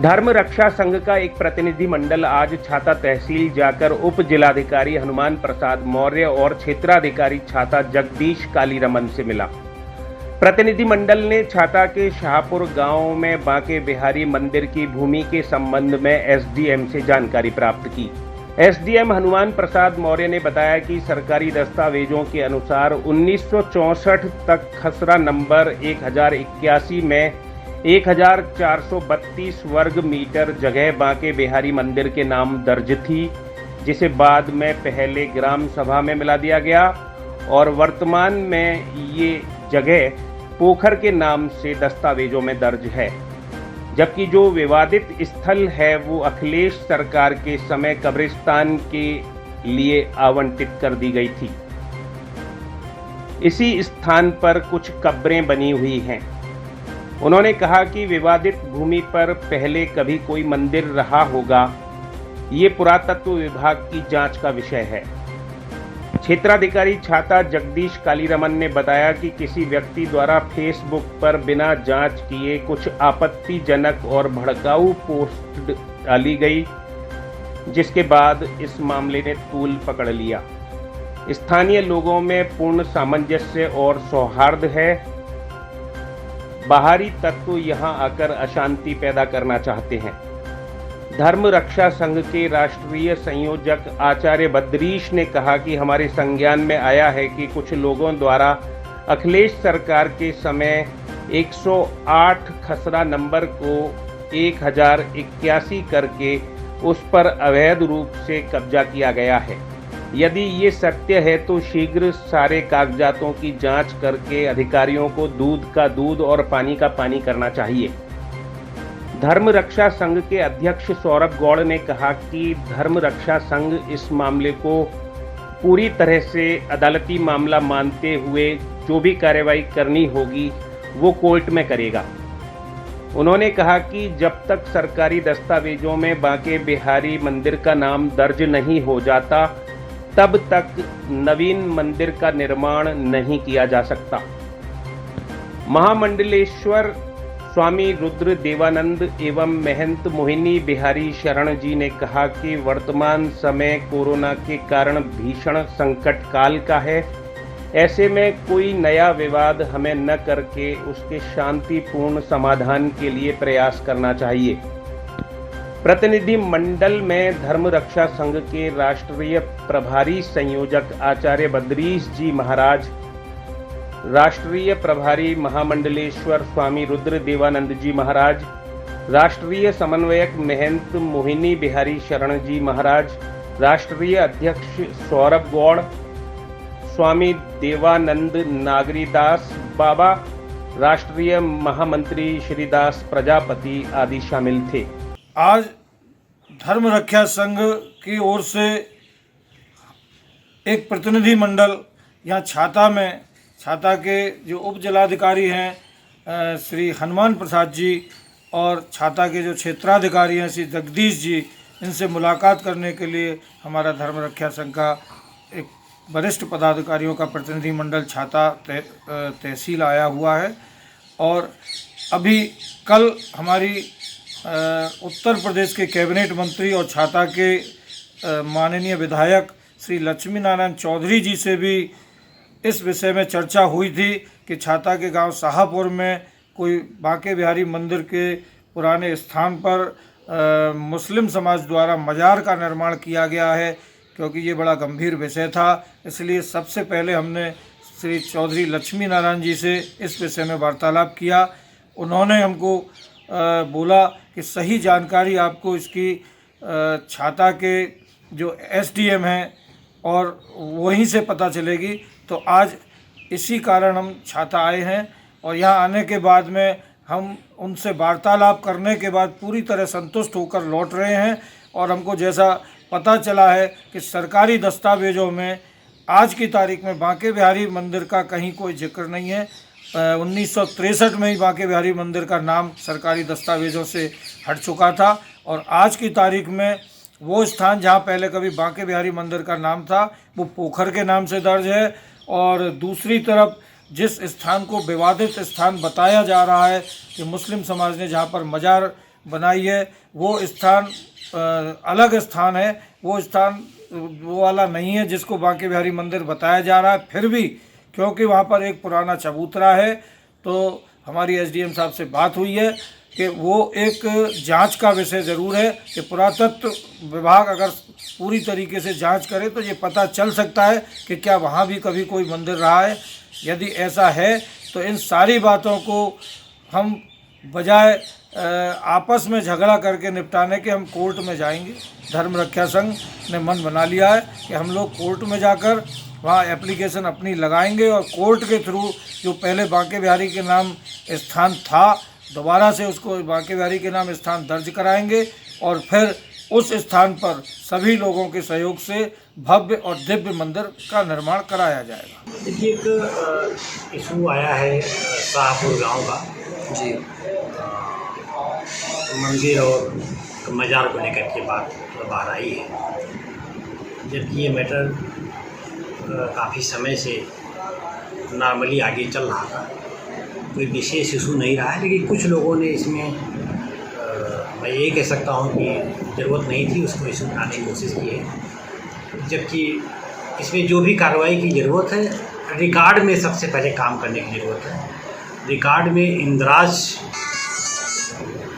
धर्म रक्षा संघ का एक प्रतिनिधि मंडल आज छाता तहसील जाकर उप जिलाधिकारी हनुमान प्रसाद मौर्य और क्षेत्राधिकारी छाता जगदीश कालीरमन से मिला। प्रतिनिधि मंडल ने छाता के शाहपुर गांव में बांके बिहारी मंदिर की भूमि के संबंध में एसडीएम से जानकारी प्राप्त की। एसडीएम हनुमान प्रसाद मौर्य ने बताया कि सरकारी दस्तावेजों के अनुसार 1964 तक खसरा नंबर 1081 में 1432 वर्ग मीटर जगह बांके बिहारी मंदिर के नाम दर्ज थी, जिसे बाद में पहले ग्राम सभा में मिला दिया गया और वर्तमान में ये जगह पोखर के नाम से दस्तावेजों में दर्ज है। जबकि जो विवादित स्थल है वो अखिलेश सरकार के समय कब्रिस्तान के लिए आवंटित कर दी गई थी। इसी स्थान पर कुछ कब्रें बनी हुई हैं। उन्होंने कहा कि विवादित भूमि पर पहले कभी कोई मंदिर रहा होगा, ये पुरातत्व विभाग की जांच का विषय है। क्षेत्राधिकारी छाता जगदीश कालीरमन ने बताया कि किसी व्यक्ति द्वारा फेसबुक पर बिना जांच किए कुछ आपत्तिजनक और भड़काऊ पोस्ट डाली गई, जिसके बाद इस मामले ने तूल पकड़ लिया। स्थानीय लोगों में पूर्ण सामंजस्य और सौहार्द है। बाहरी तत्व यहां आकर अशांति पैदा करना चाहते हैं। धर्म रक्षा संघ के राष्ट्रीय संयोजक आचार्य बद्रीश ने कहा कि हमारे संज्ञान में आया है कि कुछ लोगों द्वारा अखिलेश सरकार के समय 108 खसरा नंबर को 1081 करके उस पर अवैध रूप से कब्जा किया गया है। यदि ये सत्य है तो शीघ्र सारे कागजातों की जांच करके अधिकारियों को दूध का दूध और पानी का पानी करना चाहिए। धर्म रक्षा संघ के अध्यक्ष सौरभ गौड़ ने कहा कि धर्म रक्षा संघ इस मामले को पूरी तरह से अदालती मामला मानते हुए जो भी कार्रवाई करनी होगी वो कोर्ट में करेगा। उन्होंने कहा कि जब तक सरकारी दस्तावेजों में बांके बिहारी मंदिर का नाम दर्ज नहीं हो जाता तब तक नवीन मंदिर का निर्माण नहीं किया जा सकता। महामंडलेश्वर स्वामी रुद्र देवानंद एवं महंत मोहिनी बिहारी शरण जी ने कहा कि वर्तमान समय कोरोना के कारण भीषण संकट काल का है। ऐसे में कोई नया विवाद हमें न करके उसके शांतिपूर्ण समाधान के लिए प्रयास करना चाहिए। प्रतिनिधि मंडल में धर्म रक्षा संघ के राष्ट्रीय प्रभारी संयोजक आचार्य बद्रीश जी महाराज, राष्ट्रीय प्रभारी महामंडलेश्वर स्वामी रुद्र देवानंद जी महाराज, राष्ट्रीय समन्वयक महंत मोहिनी बिहारी शरण जी महाराज, राष्ट्रीय अध्यक्ष सौरभ गौड़, स्वामी देवानंद नागरीदास बाबा, राष्ट्रीय महामंत्री श्रीदास प्रजापति आदि शामिल थे। आज धर्म रक्षा संघ की ओर से एक प्रतिनिधि मंडल यहाँ छाता के जो उप जिलाधिकारी हैं श्री हनुमान प्रसाद जी और छाता के जो क्षेत्राधिकारी हैं श्री जगदीश जी, इनसे मुलाकात करने के लिए हमारा धर्म रक्षा संघ का एक वरिष्ठ पदाधिकारियों का प्रतिनिधि मंडल छाता तहसील आया हुआ है। और अभी कल हमारी उत्तर प्रदेश के कैबिनेट मंत्री और छाता के माननीय विधायक श्री लक्ष्मी नारायण चौधरी जी से भी इस विषय में चर्चा हुई थी कि छाता के गांव शाहपुर में कोई बांके बिहारी मंदिर के पुराने स्थान पर मुस्लिम समाज द्वारा मजार का निर्माण किया गया है, क्योंकि ये बड़ा गंभीर विषय था। इसलिए सबसे पहले हमने श्री चौधरी लक्ष्मी नारायण जी से इस विषय में वार्तालाप किया। उन्होंने हमको बोला कि सही जानकारी आपको इसकी छाता के जो एसडीएम हैं और वहीं से पता चलेगी। तो आज इसी कारण हम छाता आए हैं और यहाँ आने के बाद में हम उनसे वार्तालाप करने के बाद पूरी तरह संतुष्ट होकर लौट रहे हैं। और हमको जैसा पता चला है कि सरकारी दस्तावेजों में आज की तारीख में बांके बिहारी मंदिर का कहीं कोई जिक्र नहीं है। 1963 में ही बांके बिहारी मंदिर का नाम सरकारी दस्तावेजों से हट चुका था और आज की तारीख में वो स्थान जहाँ पहले कभी बांके बिहारी मंदिर का नाम था वो पोखर के नाम से दर्ज है। और दूसरी तरफ जिस स्थान को विवादित स्थान बताया जा रहा है कि मुस्लिम समाज ने जहाँ पर मजार बनाई है वो स्थान अलग स्थान है, वो स्थान वो वाला नहीं है जिसको बांके बिहारी मंदिर बताया जा रहा है। फिर भी क्योंकि वहाँ पर एक पुराना चबूतरा है, तो हमारी एसडीएम साहब से बात हुई है कि वो एक जांच का विषय ज़रूर है कि पुरातत्व विभाग अगर पूरी तरीके से जांच करे तो ये पता चल सकता है कि क्या वहाँ भी कभी कोई मंदिर रहा है। यदि ऐसा है तो इन सारी बातों को हम बजाय आपस में झगड़ा करके निपटाने के हम कोर्ट में जाएंगे। धर्म रक्षा संघ ने मन बना लिया है कि हम लोग कोर्ट में जाकर वहाँ एप्लीकेशन अपनी लगाएंगे और कोर्ट के थ्रू जो पहले बांके बिहारी के नाम स्थान था दोबारा से उसको बांके बिहारी के नाम स्थान दर्ज कराएंगे और फिर उस स्थान पर सभी लोगों के सहयोग से भव्य और दिव्य मंदिर का निर्माण कराया जाएगा। देखिए, एक इशू आया है शाहपुर गांव का जी, मंदिर और मज़ार को लेकर के बात बाहर आई है, जबकि ये मैटर काफ़ी समय से नॉर्मली आगे चल रहा था, कोई विशेष इशू नहीं रहा है। लेकिन कुछ लोगों ने इसमें मैं ये कह सकता हूँ कि ज़रूरत नहीं थी उसको इशू बनाने की कोशिश की है, जबकि इसमें जो भी कार्रवाई की ज़रूरत है रिकॉर्ड में सबसे पहले काम करने की ज़रूरत है। रिकॉर्ड में इंदिराज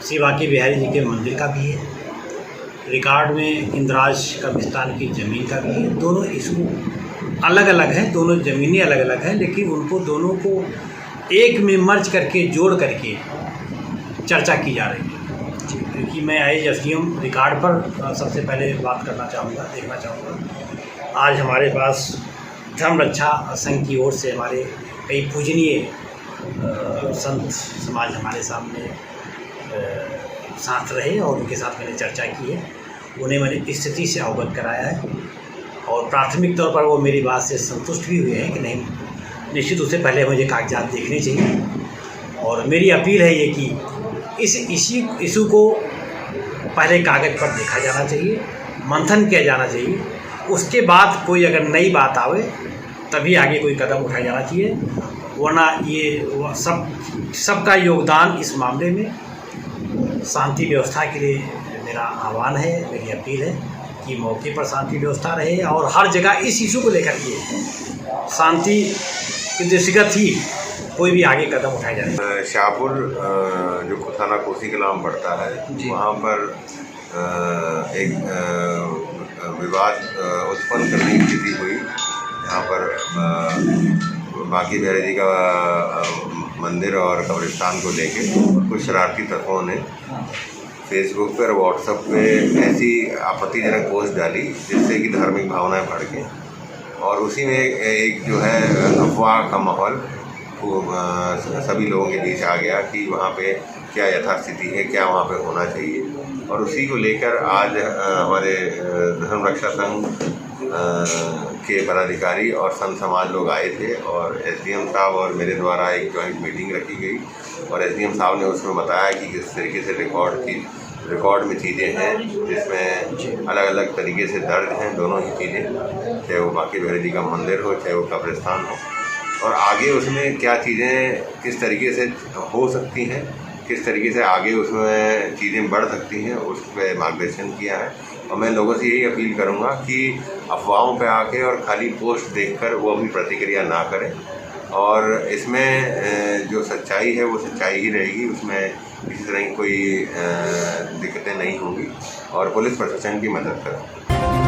श्री बांके बिहारी जी के मंदिर का भी है, रिकॉर्ड में इंदिराज कब्रिस्तान की ज़मीन का भी है। दोनों इशू अलग अलग हैं, दोनों ज़मीनें अलग अलग हैं, लेकिन उनको दोनों को एक में मर्ज करके जोड़ करके चर्चा की जा रही है। क्योंकि मैं एज एसडीएम रिकॉर्ड पर सबसे पहले बात करना चाहूँगा, देखना चाहूँगा। आज हमारे पास धर्म रक्षा संघ की ओर से हमारे कई पूजनीय संत समाज हमारे सामने साथ रहे और उनके साथ मैंने चर्चा की है, उन्हें मैंने स्थिति से अवगत कराया है और प्राथमिक तौर पर वो मेरी बात से संतुष्ट भी हुए हैं कि नहीं, निश्चित उससे पहले मुझे कागजात देखने चाहिए। और मेरी अपील है ये कि इस इशू को पहले कागज़ पर देखा जाना चाहिए, मंथन किया जाना चाहिए, उसके बाद कोई अगर नई बात आवे तभी आगे कोई कदम उठाया जाना चाहिए, वरना ये सबका योगदान इस मामले में शांति व्यवस्था के लिए मेरा आह्वान है, मेरी अपील है कि मौके पर शांति व्यवस्था रहे और हर जगह इस इशू को लेकर के शांति की दृष्टिगत ही कोई भी आगे कदम उठाया जाए। शाहपुर जो थाना कोसी के नाम पड़ता है, वहाँ पर एक विवाद उत्पन्न करने की स्थिति हुई, जहाँ पर बांके बिहारी जी का मंदिर और कब्रिस्तान को लेके कुछ शरारती तत्वों ने फेसबुक पर और व्हाट्सएप पे ऐसी आपत्तिजनक पोस्ट डाली जिससे कि धार्मिक भावनाएं भड़कें और उसी में एक जो है अफवाह का माहौल सभी लोगों के बीच आ गया कि वहाँ पे क्या यथास्थिति है, क्या वहाँ पे होना चाहिए। और उसी को लेकर आज हमारे धर्म रक्षा संघ के पदाधिकारी और संत समाज लोग आए थे और एसडीएम साहब और मेरे द्वारा एक जॉइंट मीटिंग रखी गई और एसडीएम साहब ने उसमें बताया कि किस तरीके से रिकॉर्ड में चीज़ें हैं, जिसमें अलग अलग तरीके से दर्ज हैं दोनों ही चीज़ें, चाहे वो बांके बिहारी जी का मंदिर हो चाहे वो कब्रिस्तान हो, और आगे उसमें क्या चीज़ें किस तरीके से हो सकती हैं, किस तरीके से आगे उसमें चीज़ें बढ़ सकती हैं, उस पर मार्गदर्शन किया है। और मैं लोगों से यही अपील करूंगा कि अफवाहों पे आके और खाली पोस्ट देखकर वो अपनी प्रतिक्रिया ना करें और इसमें जो सच्चाई है वो सच्चाई ही रहेगी, उसमें किसी तरह की कोई दिक्कतें नहीं होंगी और पुलिस प्रशासन की मदद करें।